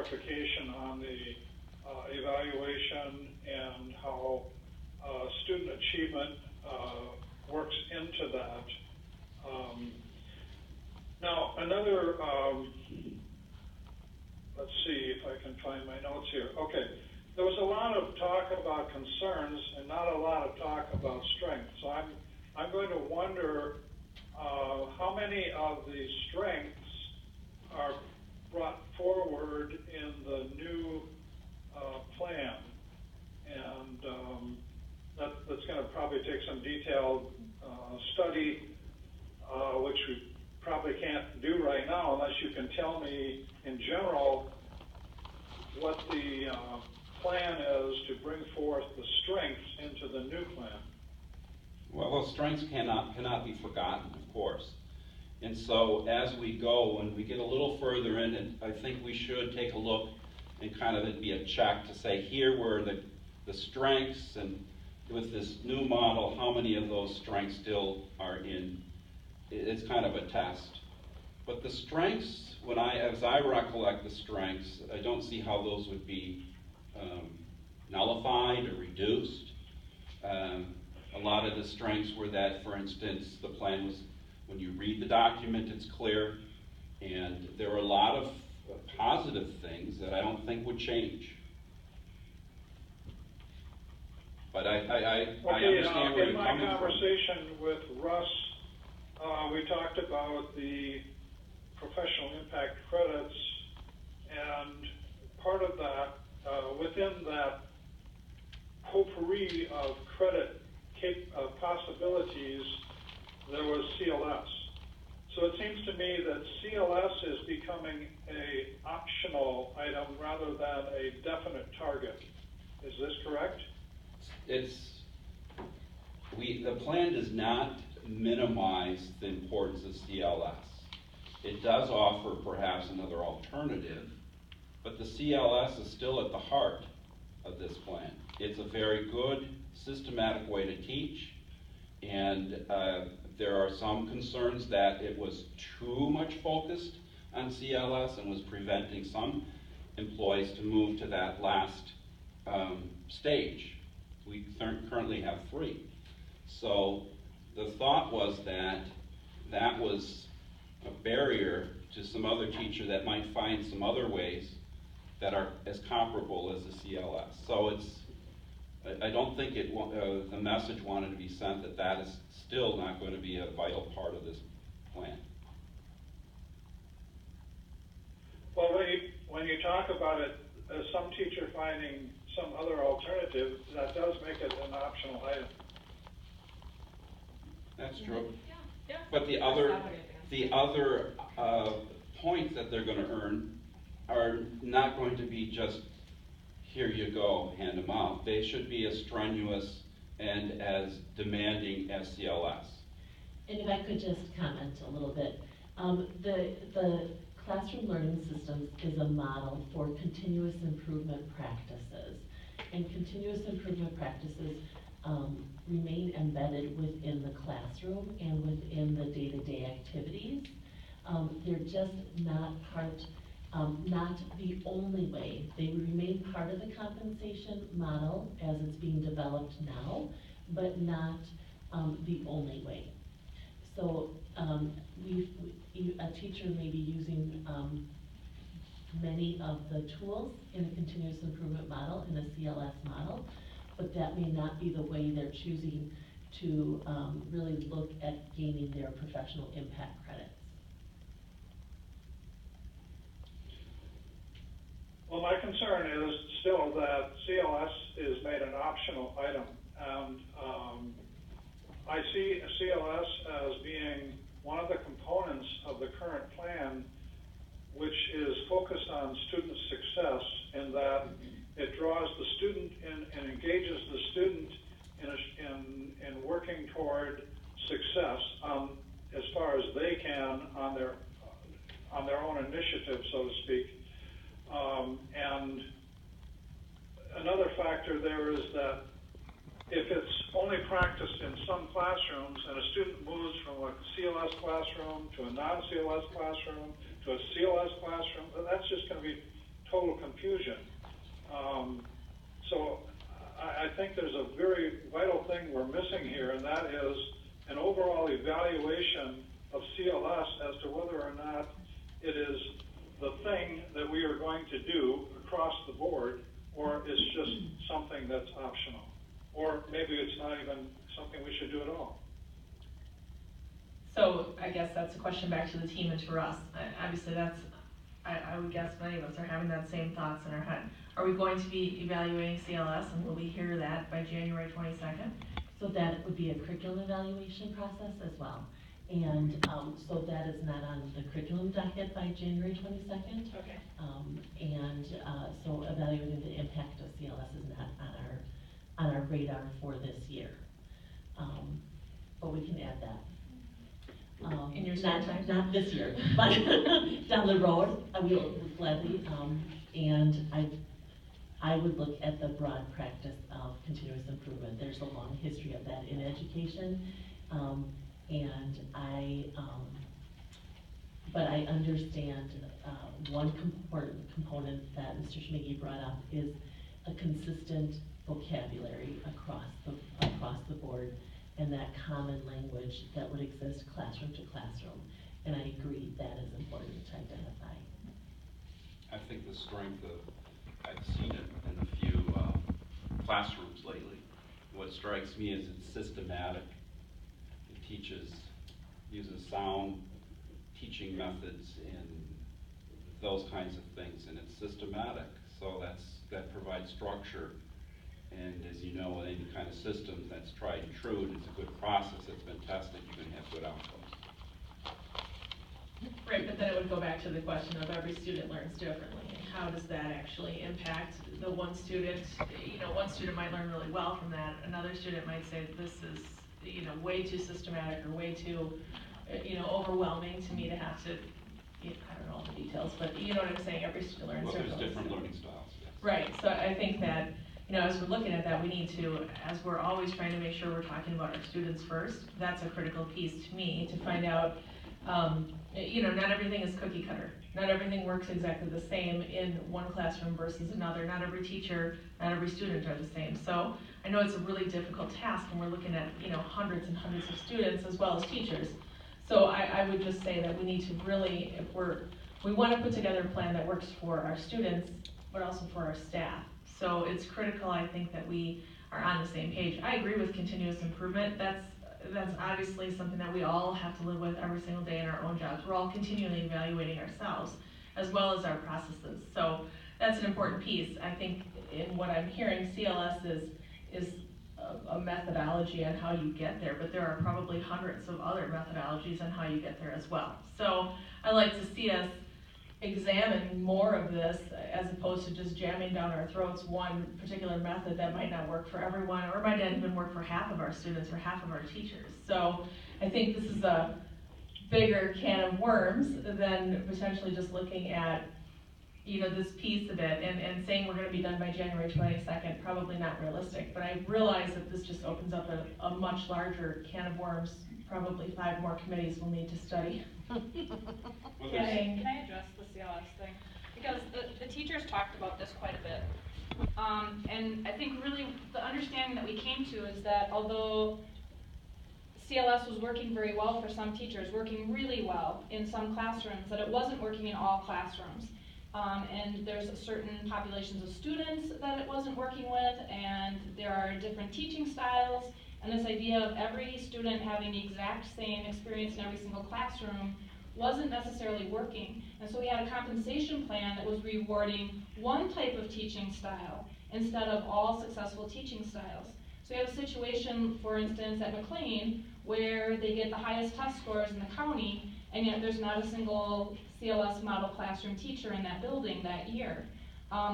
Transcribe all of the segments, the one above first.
clarification on the evaluation and how student achievement works into that. Now, another, let's see if I can find my notes here. Okay, there was a lot of talk about concerns and not a lot of talk about strengths. So I'm going to wonder how many of the strengths are brought forward in the new plan. And that's going to probably take some detailed study, which we probably can't do right now unless you can tell me in general what the plan is to bring forth the strengths into the new plan. Well, strengths cannot be forgotten, of course. And so as we go, when we get a little further in, and I think we should take a look and kind of it'd be a check to say here were the strengths, and with this new model, how many of those strengths still are in. It's kind of a test. But the strengths, as I recollect the strengths, I don't see how those would be nullified or reduced. A lot of the strengths were that, for instance, the plan was, when you read the document, it's clear, and there were a lot of positive things that I don't think would change. But I understand where you're coming from. In my conversation with Russ, we talked about the professional impact credits, and part of that, within that potpourri of credit possibilities, there was CLS. So it seems to me that CLS is becoming an optional item rather than a definite target. Is this correct? The plan does not minimize the importance of CLS. It does offer perhaps another alternative, but the CLS is still at the heart of this plan. It's a very good, systematic way to teach, and there are some concerns that it was too much focused on CLS and was preventing some employees to move to that last stage. We currently have 3. So the thought was that that was a barrier to some other teacher that might find some other ways that are as comparable as the CLS. So I don't think the message wanted to be sent that that is still not going to be a vital part of this plan. Well, when you talk about it, as some teacher finding some other alternative, that does make it an optional item. That's true. Yeah. But the other points that they're going to earn are not going to be just, here you go, hand them out. They should be as strenuous and as demanding as CLS. And if I could just comment a little bit. The Classroom Learning Systems is a model for continuous improvement practices. And continuous improvement practices remain embedded within the classroom and within the day-to-day activities. They're just not not the only way. They remain part of the compensation model as it's being developed now, but not the only way. So a teacher may be using many of the tools in a continuous improvement model, in a CLS model, but that may not be the way they're choosing to really look at gaining their professional impact credits. Well, my concern is still that CLS is made an optional item, and I see CLS as being one of the components of the current plan, which is focused on student success, in that it draws the student in and engages the student in working toward success as far as they can on their own initiative, so to speak. And another factor there is that if it's only practiced in some classrooms and a student moves from a CLS classroom to a non-CLS classroom to a CLS classroom, that's just going to be total to do across the board, or is just something that's optional? Or maybe it's not even something we should do at all. So I guess that's a question back to the team and to us. Obviously that's, I would guess many of us are having that same thoughts in our head. Are we going to be evaluating CLS, and will we hear that by January 22nd? So that would be a curriculum evaluation process as well. And so that is not on the curriculum docket by January 22nd. Okay. So evaluating the impact of CLS is not on our radar for this year. But we can add that. In your spare time? Not this year, but down the road, I will gladly. And I would look at the broad practice of continuous improvement. There's a long history of that in education. But I understand one important component that Mr. Schmiggy brought up is a consistent vocabulary across the board, and that common language that would exist classroom to classroom. And I agree that is important to identify. I think the strength of, I've seen it in a few classrooms lately. What strikes me is it's systematic. It uses sound teaching methods and those kinds of things, and it's systematic. So that provides structure. And as you know, with any kind of system that's tried and true, and it's a good process that's been tested, you're going to have good outcomes. Right, but then it would go back to the question of every student learns differently, and how does that actually impact the one student? One student might learn really well from that. Another student might say, this is, way too systematic or way too, overwhelming to me to have to, I don't know all the details, but you know what I'm saying, every student learns differently. Well, there's different learning styles, yes. Right, so I think that, as we're looking at that, we need to, as we're always trying to make sure we're talking about our students first, that's a critical piece to me, to find out, not everything is cookie cutter. Not everything works exactly the same in one classroom versus another. Not every teacher, not every student are the same. So I know it's a really difficult task when we're looking at, hundreds and hundreds of students as well as teachers. So I would just say that we need to really, we want to put together a plan that works for our students, but also for our staff. So it's critical, I think, that we are on the same page. I agree with continuous improvement. That's obviously something that we all have to live with every single day in our own jobs. We're all continually evaluating ourselves as well as our processes. So that's an important piece. I think in what I'm hearing, CLS is a methodology on how you get there, but there are probably hundreds of other methodologies on how you get there as well. So I like to see us examine more of this as opposed to just jamming down our throats one particular method that might not work for everyone, or might not even work for half of our students or half of our teachers. So I think this is a bigger can of worms than potentially just looking at this piece of it and saying we're going to be done by January 22nd, probably not realistic. But I realize that this just opens up a much larger can of worms. Probably 5 more committees will need to study. Well, Can I address the CLS thing? Because the teachers talked about this quite a bit. And I think really the understanding that we came to is that although CLS was working very well for some teachers, working really well in some classrooms, that it wasn't working in all classrooms. And there's certain populations of students that it wasn't working with, and there are different teaching styles, and this idea of every student having the exact same experience in every single classroom wasn't necessarily working. And so we had a compensation plan that was rewarding one type of teaching style instead of all successful teaching styles. So we have a situation, for instance, at McLean, where they get the highest test scores in the county, and yet there's not a single CLS model classroom teacher in that building that year,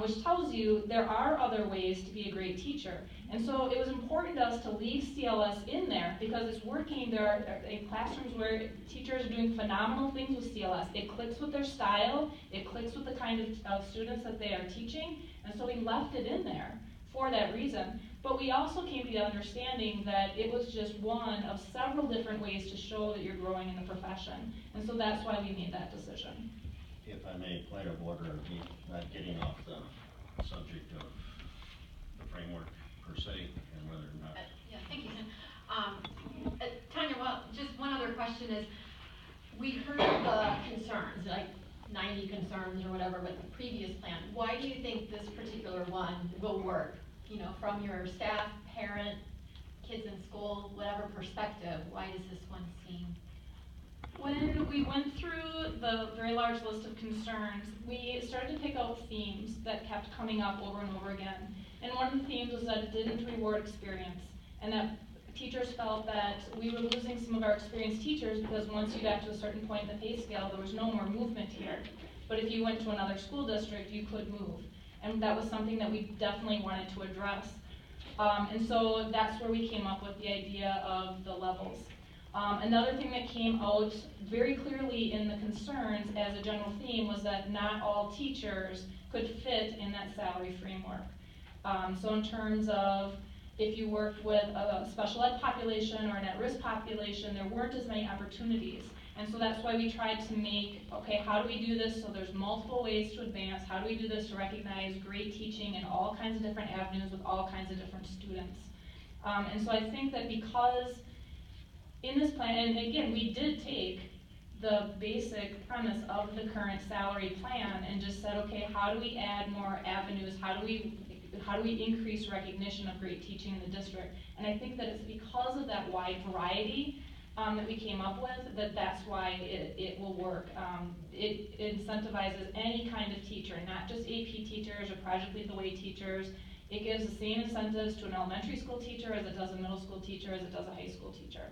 which tells you there are other ways to be a great teacher. And so it was important to us to leave CLS in there because it's working. There are classrooms where teachers are doing phenomenal things with CLS. It clicks with their style, it clicks with the kind of students that they are teaching, and so we left it in there for that reason. But we also came to the understanding that it was just one of several different ways to show that you're growing in the profession. And so that's why we made that decision. If I may, point of order, not getting off the subject of the framework per se, and whether or not. Yeah, thank you. Tanya, well, just one other question is, we heard the concerns, like 90 concerns or whatever with the previous plan. Why do you think this particular one will work? You know, from your staff, parent, kids in school, whatever perspective, why does this one seem? When we went through the very large list of concerns, we started to pick out themes that kept coming up over and over again. And one of the themes was that it didn't reward experience, and that teachers felt that we were losing some of our experienced teachers because once you got to a certain point in the pay scale, there was no more movement here. But if you went to another school district, you could move. And that was something that we definitely wanted to address. And so that's where we came up with the idea of the levels. Another thing that came out very clearly in the concerns as a general theme was that not all teachers could fit in that salary framework. So in terms of if you worked with a special ed population or an at-risk population, there weren't as many opportunities. And so that's why we tried to make, okay, how do we do this so there's multiple ways to advance? How do we do this to recognize great teaching in all kinds of different avenues with all kinds of different students? And so I think that because in this plan, and again, we did take the basic premise of the current salary plan and just said, okay, how do we add more avenues? How do we increase recognition of great teaching in the district? And I think that it's because of that wide variety that we came up with, that's why it will work. It incentivizes any kind of teacher, not just AP teachers or Project Lead the Way teachers. It gives the same incentives to an elementary school teacher as it does a middle school teacher, as it does a high school teacher.